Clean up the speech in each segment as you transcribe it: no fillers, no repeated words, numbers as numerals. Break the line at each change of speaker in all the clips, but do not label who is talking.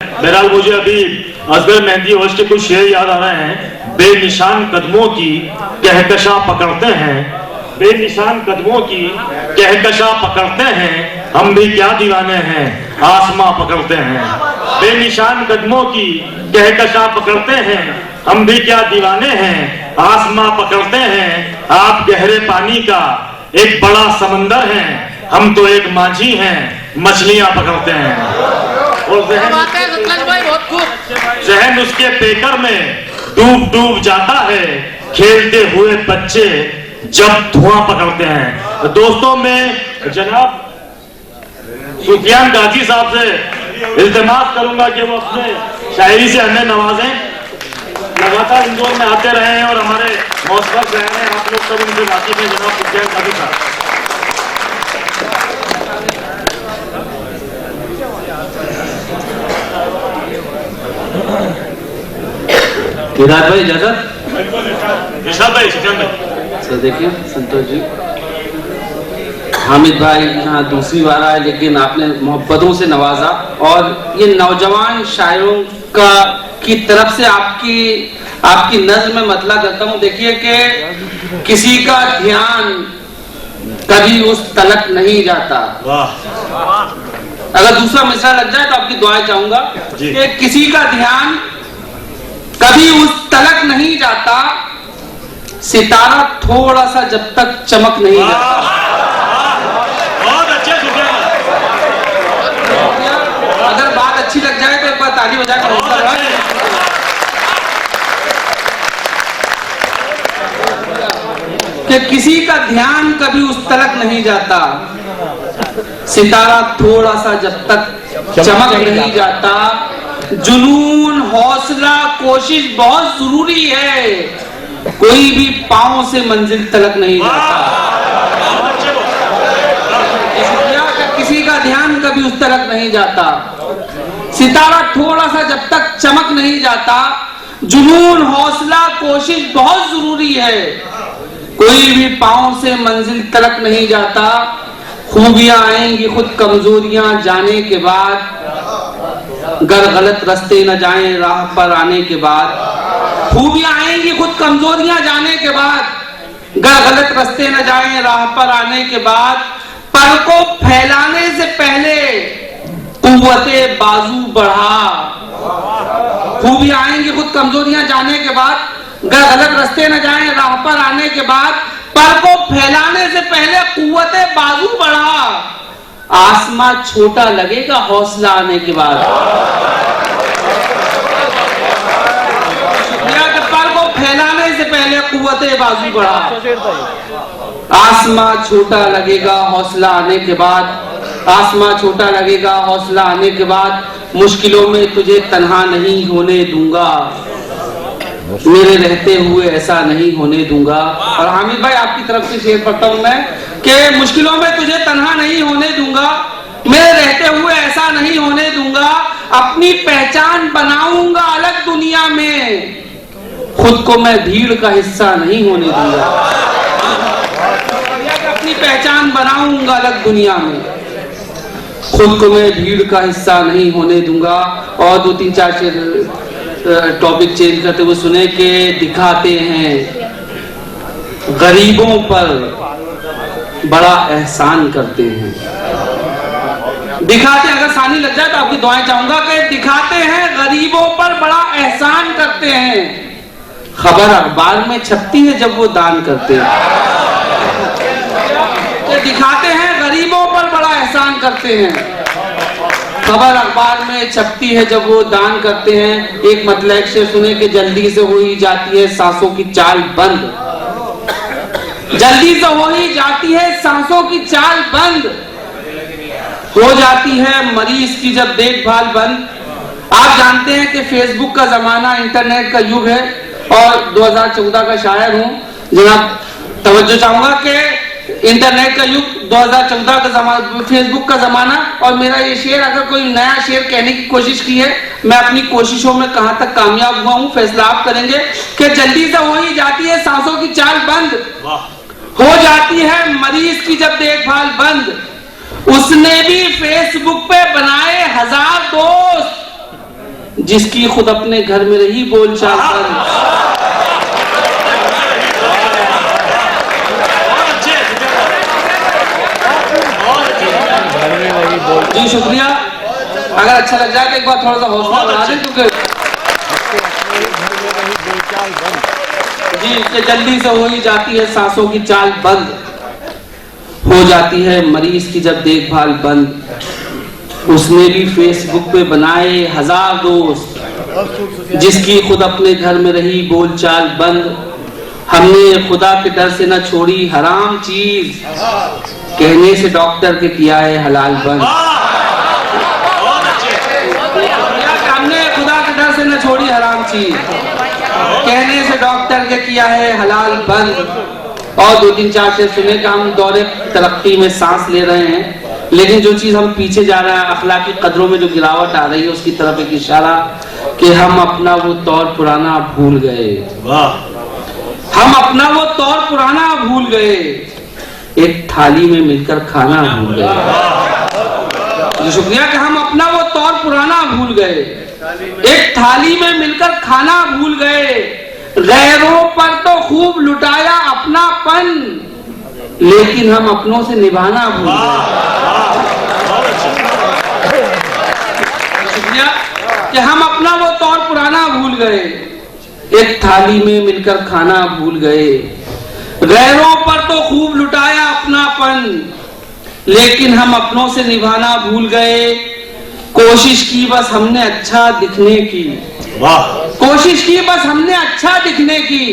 बहरहाल मुझे अभी असगर मेहंदी होश के कुछ शेर याद आ रहे हैं। बेनिशान कदमों की कहकशा पकड़ते हैं, बेनिशान कदमों की कहकशा पकड़ते हैं, हम भी क्या दीवाने हैं आसमां पकड़ते हैं। बेनिशान कदमों की कहकशा पकड़ते हैं, हम भी क्या दीवाने हैं आसमां पकड़ते हैं। आप गहरे पानी का एक बड़ा समंदर हैं, हम तो एक माझी हैं मछलियां पकड़ते हैं। और जहन उसके पेकर में डूब डूब जाता है, खेलते हुए बच्चे जब धुआं पकड़ते हैं। दोस्तों मैं जनाब सुफियान गाजी साहब से इल्तिमास करूंगा कि वो अपने शायरी से हमें नवाजें। लगातार इंदौर में आते रहे हैं और हमारे मौसम शहर हैं, आप लोग सब उनसे वाकिफ हैं। जनाब सुफियान गाजी साहब।
केदार भाई इजाजत।
विशाल भाई, सुफियान भाई।
सर देखिए संतोष जी, हामिद भाई यहाँ दूसरी बार आए लेकिन आपने मोहब्बतों से नवाजा और ये नौजवान शायरों का की तरफ से आपकी नज़्म में मतला करता हूँ। देखिए कि किसी का ध्यान कभी उस तलक नहीं जाता। अगर दूसरा मिसरा लग जाए तो आपकी दुआएं चाहूंगा कि किसी का ध्यान कभी उस तलक नहीं जाता, सितारा थोड़ा सा जब तक चमक नहीं जाता।
बहुत अच्छे
अगर बात अच्छी लग जाए तो एक बार ताली बजाकर कि किसी का ध्यान कभी उस तलक नहीं जाता, सितारा थोड़ा सा जब तक चमक नहीं जाता। जुनून हौसला कोशिश बहुत जरूरी है, कोई भी पांव से मंजिल तलक नहीं जाता। किसी का ध्यान कभी उस तलक नहीं जाता, सितारा थोड़ा सा जब तक चमक नहीं जाता। जुनून हौसला कोशिश बहुत जरूरी है, कोई भी पांव से मंजिल तलक नहीं जाता। खूबियां आएंगी खुद कमजोरियां जाने के बाद, गर गलत रास्ते न जाएं राह पर आने के बाद। खूबियां आएंगी खुद कमजोरियां जाने के बाद, गर गलत रास्ते न जाएं राह पर आने के बाद। पर को फैलाने से पहले कुव्वते बाजू बढ़ा। खूबियां आएंगी खुद कमजोरियां जाने के बाद, गर गलत रास्ते न जाएं राह पर आने के बाद। पर को फैलाने से पहले कुव्वते बाजू बढ़ा, आसमां छोटा लगेगा हौसला आने के बाद। पर को फैलाने से पहले कुव्वते बाजू बढ़ा, आसमां छोटा लगेगा हौसला आने के बाद। आसमां छोटा लगेगा हौसला आने के बाद। मुश्किलों में तुझे तन्हा नहीं होने दूंगा, मेरे रहते हुए ऐसा नहीं होने दूंगा। और हामिद भाई आपकी तरफ से शेर पढ़ता हूं मैं कि मुश्किलों में तुझे तन्हा नहीं होने दूंगा, मेरे रहते हुए ऐसा नहीं होने दूंगा। अपनी पहचान बनाऊंगा अलग दुनिया में, खुद को मैं भीड़ का हिस्सा नहीं होने दूंगा। अपनी पहचान बनाऊंगा अलग दुनिया में, खुद को मैं भीड़ का हिस्सा नहीं होने दूंगा। और दो तीन चार शेर टॉपिक चेंज करते हुए सुने कि दिखाते हैं गरीबों पर बड़ा एहसान करते हैं। दिखाते, अगर सानी लग जाए तो आपकी दुआएं चाहूंगा कि दिखाते हैं गरीबों पर बड़ा एहसान करते हैं, खबर अखबार में छपती है जब वो दान करते हैं। कि दिखाते हैं गरीबों पर बड़ा एहसान करते हैं, खबर अखबार में छपती है जब वो दान करते हैं। एक मतलब से सुने कि जल्दी से हो ही जाती है सांसों की चाल बंद, जल्दी से हो ही जाती है सांसों की चाल बंद, हो जाती है मरीज की जब देखभाल बंद। आप जानते हैं कि फेसबुक का जमाना इंटरनेट का युग है और 2014 का शायर हूं। जनाब तवज्जो चाहूंगा कि इंटरनेट का युग 2014 का जमाना, फेसबुक का जमाना। और मेरा ये शेर, अगर कोई नया शेर कहने की कोशिश की है, मैं अपनी कोशिशों में कहां तक कामयाब हुआ हूं फैसला आप करेंगे। कि जल्दी से हो ही जाती है सांसों की चाल बंद, हो जाती है मरीज की जब देखभाल बंद। उसने भी फेसबुक पे बनाए 1000 दोस्त, जिसकी खुद अपने घर में रही बोलचाल बंद। जी शुक्रिया। अगर अच्छा लग जाए तो एक बार थोड़ा सा हौसला बढ़ा दें, क्योंकि जी कि जल्दी से हो ही जाती है सांसों की चाल बंद, हो जाती है मरीज की जब देखभाल बंद। उसने भी फेसबुक पे बनाए 1000 दोस्त, जिसकी खुद अपने घर में रही बोलचाल बंद। हमने खुदा के डर से न छोड़ी हराम चीज, कहने से डॉक्टर के किया है हलाल बंद। हमने खुदा के डर से न छोड़ी हराम चीज, कहने से डॉक्टर के किया है हलाल बंद। और 2-3 4 शेर सुने कि हम दौरे तरक्की में सांस ले रहे हैं, लेकिन जो चीज हम पीछे जा रहे हैं, अखलाकी कदरों में जो गिरावट आ रही है, उसकी तरफ एक इशारा कि हम अपना वो तौर पुराना भूल गए। हम अपना वो तौर पुराना भूल गए, एक थाली में मिलकर खाना भूल गए। जी शुक्रिया कि हम अपना वो तौर पुराना भूल गए, एक थाली में मिलकर खाना भूल गए। गैरों पर तो खूब लुटाया अपनापन, लेकिन हम अपनों से निभाना भूल गए। शुक्रिया कि हम अपना वो तौर पुराना भूल गए, एक थाली में मिलकर खाना भूल गए। गैरों पर तो खूब लुटाया अपनापन, लेकिन हम अपनों से निभाना भूल गए। कोशिश की बस हमने अच्छा दिखने की, कोशिश की बस हमने अच्छा दिखने की,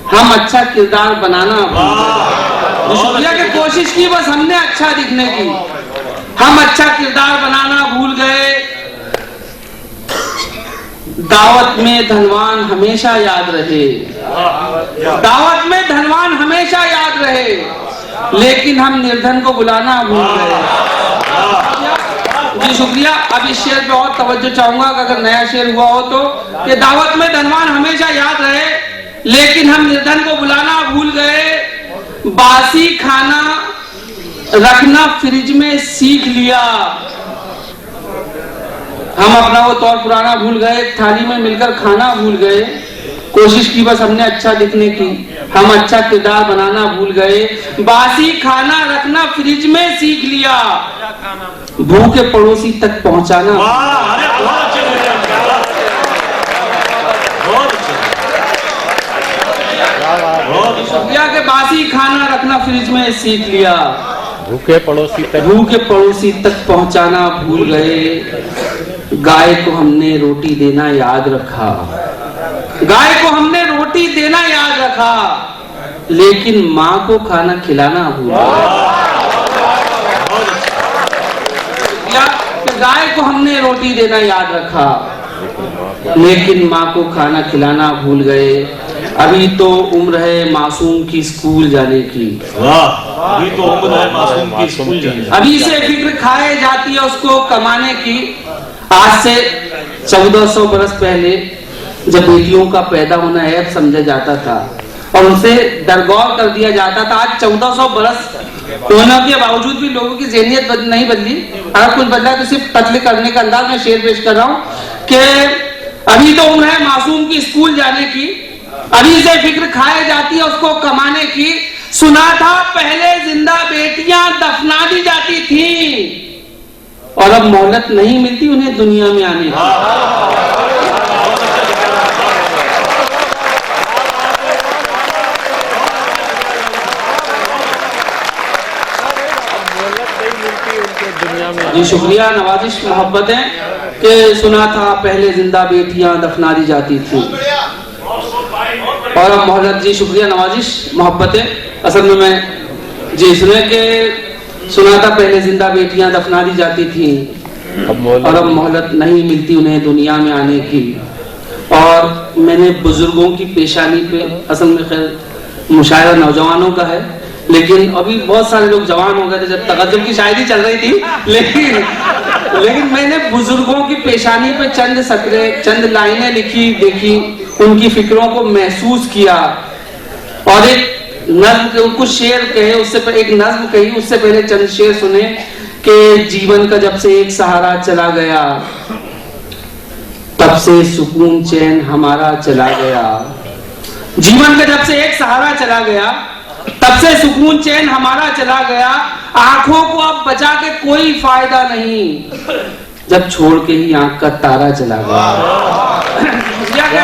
हम अच्छा किरदार बनाना भूल गए। शुक्रिया कि कोशिश की बस हमने अच्छा दिखने की, हम अच्छा किरदार बनाना भूल गए। दावत में धनवान हमेशा याद रहे, दावत में धनवान हमेशा याद रहे, लेकिन हम निर्धन को बुलाना भूल गए। जी शुक्रिया। अब इस शेर पे और तवज्जो चाहूंगा कि अगर नया शेर हुआ हो तो, कि दावत में धनवान हमेशा याद रहे, लेकिन हम निर्धन को बुलाना भूल गए। बासी खाना रखना फ्रिज में सीख लिया, हम अपना वो तौर पुराना भूल गए, थाली में मिलकर खाना भूल गए। कोशिश की बस हमने अच्छा दिखने की, हम अच्छा किरदार बनाना भूल गए। बासी खाना रखना फ्रिज में सीख लिया, भूखे पड़ोसी तक पहुंचाना। शुक्रिया के बासी खाना रखना फ्रिज में सीख लिया, भूखे पड़ोसी तक पहुंचाना भूल गए। गाय को हमने रोटी देना याद रखा, गाय को हमने रोटी देना याद रखा, लेकिन माँ को खाना खिलाना भूल गए। गाय को हमने रोटी देना याद रखा, लेकिन माँ को खाना खिलाना भूल गए। अभी तो उम्र है मासूम की स्कूल जाने की,
अभी तो उम्र है मासूम की स्कूल जाने की।
अभी से फिक्र खाए जाती है उसको कमाने की। आज से 1400 बरस पहले जब बेटियों का पैदा होना ऐब समझा जाता था और उनसे दरगौर कर दिया जाता था, आज 1400 बरस होने के बावजूद भी लोगों की ज़हनियत नहीं बदली। अगर कुछ बदला तो सिर्फ कत्ल करने का अंदाज में शेर पेश कर रहा हूँ कि अभी तो उम्र है मासूम की स्कूल जाने की, अभी से फिक्र खाए जाती है उसको कमाने की। सुना था पहले जिंदा बेटियां दफना दी जाती थी, और अब मोहलत नहीं मिलती उन्हें दुनिया में आने की। जी शुक्रिया। नवाजिश मोहब्बतें कि सुना था पहले जिंदा बेटियां दफना दी जाती थी, और अब मोहलत। जी शुक्रिया नवाजिश मोहब्बतें। असल में मैं जी सुने के सुना था पहले जिंदा बेटियां दफना दी जाती थी, और अब मोहलत नहीं मिलती उन्हें दुनिया में आने की। और मैंने बुजुर्गों की पेशानी पे, असल में खैर मुशायरा नौजवानों का है, लेकिन अभी बहुत सारे लोग जवान हो गए थे जब तगज्जुब की शायरी चल रही थी, लेकिन मैंने बुजुर्गों की पेशानी पे चंद सतरे, चंद लाइनें लिखी, देखी, उनकी फिक्रों को महसूस किया, और एक नज्म के कुछ शेर कहे, उससे एक नज्म कही, उससे पहले चंद शेर सुने कि जीवन का जब से एक सहारा चला गया, तब से सुकून चैन हमारा चला गया। जीवन का जब से एक सहारा चला गया, तब से सुकून चैन हमारा चला गया। आंखों को अब बचा के कोई फायदा नहीं, जब छोड़ के ही आंख का तारा चला गया।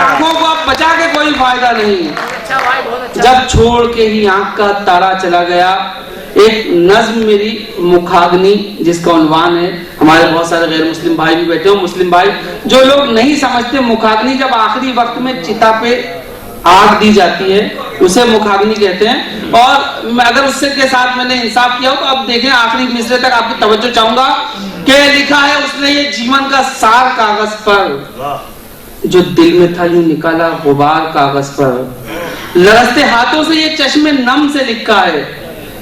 आंखों को अब बचा के कोई फायदा नहीं, जब छोड़ के ही आंख का तारा चला गया। एक नज्म मेरी मुखाग्नि, जिसका उन्वान है, हमारे बहुत सारे गैर मुस्लिम भाई भी बैठे हो, मुस्लिम भाई जो लोग नहीं समझते, मुखाग्नि जब आखिरी वक्त में चिता पे आग दी जाती है उसे मुखाग्नि कहते हैं। और अगर उससे के साथ मैंने इंसाफ किया हो तो अब देखें आखिरी मिसरे तक आपकी तवज्जो चाहूंगा कि लिखा है उसने ये जीवन का सार कागज पर, जो दिल में था यूं निकाला गुबार कागज पर। लरसते हाथों से ये चश्मे नम से लिखा है,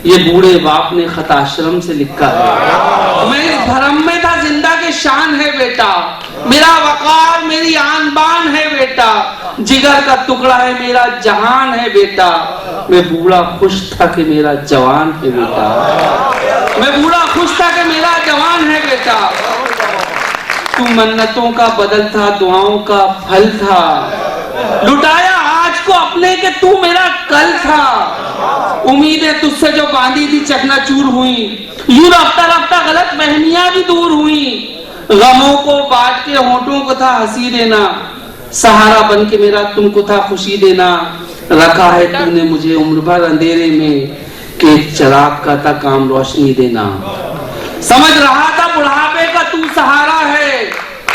ये बूढ़े बाप ने खताश्रम से लिखा है। मैं इस भरम में था, जिंदा के शान है बेटा, मेरा वकार मेरी आन बान है बेटा, जिगर का टुकड़ा है मेरा जहान है बेटा। मैं बूढ़ा खुश था कि मेरा जवान है बेटा, मैं बूढ़ा खुश था कि मेरा जवान है बेटा। तू मन्नतों का बदल था, दुआओं का फल था, लुटाया आज को अपने के तू मेरा कल था। उम्मीदें तुझसे जो बांधी थी चकनाचूर हुई, यूं रफ्ता रफ्ता गलत फहमियां भी दूर हुई। गमों को बांट के होठों को था हंसी देना, सहारा बन के मेरा तुमको था खुशी देना। रखा है तूने मुझे उम्र भर अंधेरे में, कि चिराग का था काम रोशनी देना। समझ रहा था बुढ़ापे का तू सहारा है,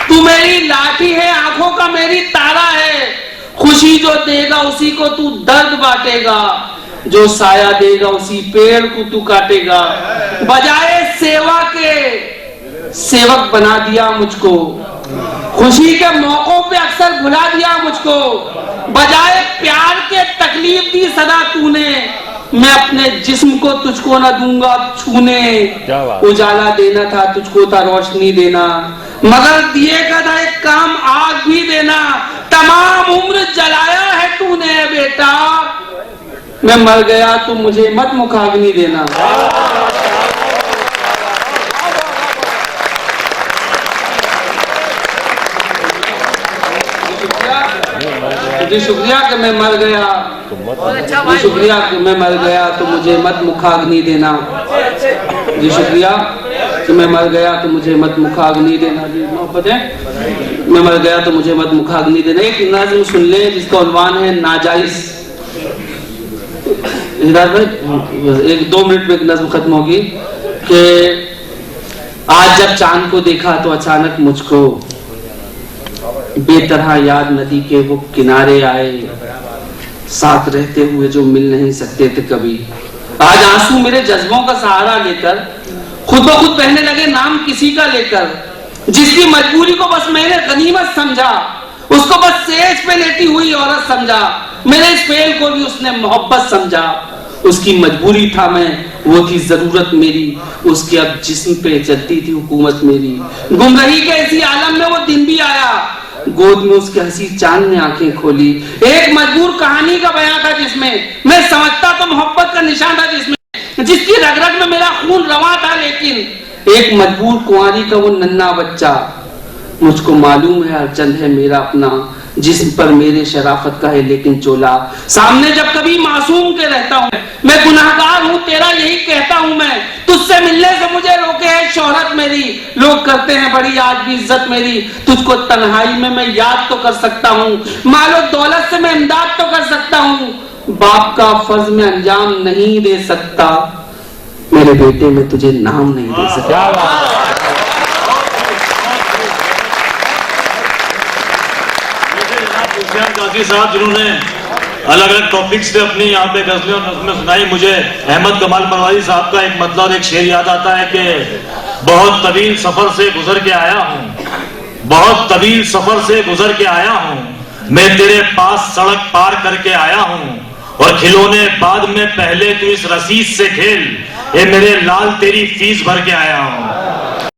तू मेरी लाठी है आंखों का मेरी तारा है। खुशी जो देगा उसी को तू दर्द बांटेगा, जो साया देगा उसी पेड़ को तू काटेगा। बजाय सेवा के सेवक बना दिया मुझको, खुशी के मौकों पे अक्सर भुला दिया मुझको। बजाय प्यार के तकलीफ दी सदा तूने, मैं अपने जिस्म को तुझको न दूंगा छूने। उजाला देना था तुझको था रोशनी देना, मगर दिए का था एक काम आग भी देना। तमाम उम्र जलाया है तूने बेटा, मैं मर गया तो मुझे मत मुखाग्नि देना। जी शुक्रिया कि मैं मर गया, जी शुक्रिया कि मैं मर गया तो मुझे मत मुखाग्नि देना। जी शुक्रिया कि मैं मर गया तो मुझे मत मुखाग्नि देना। जी मोहब्बत है, मैं मर गया तो मुझे मत मुखाग्नि देना। एक नज़्म सुन ले जिसका उन्वान है नाजायज। एक 2 मिनट में एक नज़्म खत्म होगी कि आज जब चांद को देखा तो अचानक मुझको बेतरह याद नदी के वो किनारे आए, साथ रहते हुए जो मिल नहीं सकते थे कभी। आज आंसू मेरे जज्बों का सहारा लेकर खुद ब खुद बहने लगे नाम किसी का लेकर। जिसकी मजबूरी को बस मैंने गनीमत समझा, उसको बस सेज पे लेटी हुई औरत समझा। मेरे इस फेल को भी उसने मोहब्बत समझा। उसकी मजबूरी था मैं, वो थी जरूरत मेरी, उसके अब जिस्म पे चलती थी हुकूमत मेरी। गुमराही के इसी आलम में वो दिन भी आया, गोद में उसके हंसी चांद ने आंखें खोली। एक मजबूर कहानी का बयां था जिसमें मैं समझता तो मोहब्बत का निशान था, जिसमें जिसकी रग रग में मेरा खून रवा था। लेकिन एक मजबूर कुंवारी का वो नन्हा बच्चा, मुझको मालूम है हर चंद है मेरा अपना, जिस्म पर मेरे शराफत का है लेकिन चोला। सामने जब कभी मासूम के रहता हूँ, मैं गुनाहगार हूँ तेरा यही कहता हूँ मैं। तुझसे मिलने से मुझे रोके है शोहरत मेरी, लोग करते हैं बड़ी आज भी इज्जत मेरी। तुझको तन्हाई में मैं याद तो कर सकता हूँ, मालो दौलत से मैं इमदाद तो कर सकता हूँ। बाप का फर्ज में अंजाम नहीं दे सकता, मेरे बेटे में तुझे नाम नहीं दे सकता।
काजी साहब जिन्होंने अलग अलग टॉपिक्स पे अपनी यहाँ पे गजलें और नज़्में सुनाई, मुझे अहमद कमाल परवारी साहब का एक मतलब एक शेर याद आता है कि बहुत तवील सफर से गुजर के आया हूँ, बहुत तवील सफर से गुजर के आया हूँ, मैं तेरे पास सड़क पार करके आया हूँ, और खिलौने बाद में पहले तू इस रसीद से खेल, ये मेरे लाल तेरी फीस भर के आया हूँ।